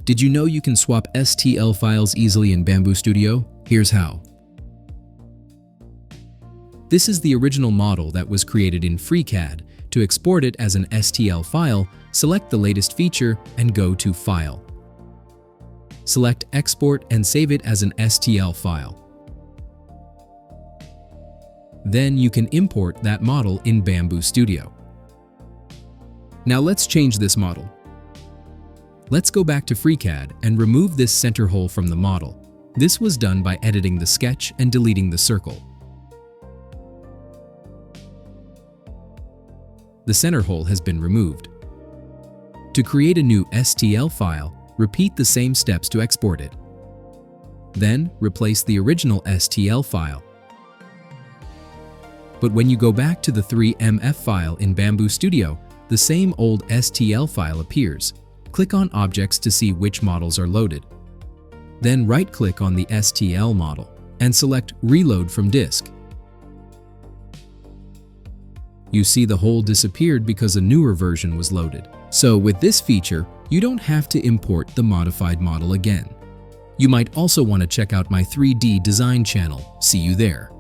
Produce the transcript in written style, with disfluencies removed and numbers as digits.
Did you know you can swap STL files easily in Bambu Studio? Here's how. This is the original model that was created in FreeCAD. To export it as an STL file, select the latest feature and go to File. Select Export and save it as an STL file. Then you can import that model in Bambu Studio. Now let's change this model. Let's go back to FreeCAD and remove this center hole from the model. This was done by editing the sketch and deleting the circle. The center hole has been removed. To create a new STL file, repeat the same steps to export it. Then replace the original STL file. But when you go back to the 3MF file in Bambu Studio, the same old STL file appears. Click on Objects to see which models are loaded. Then right-click on the STL model and select Reload from Disk. You see the hole disappeared because a newer version was loaded. So with this feature, you don't have to import the modified model again. You might also want to check out my 3D design channel. See you there.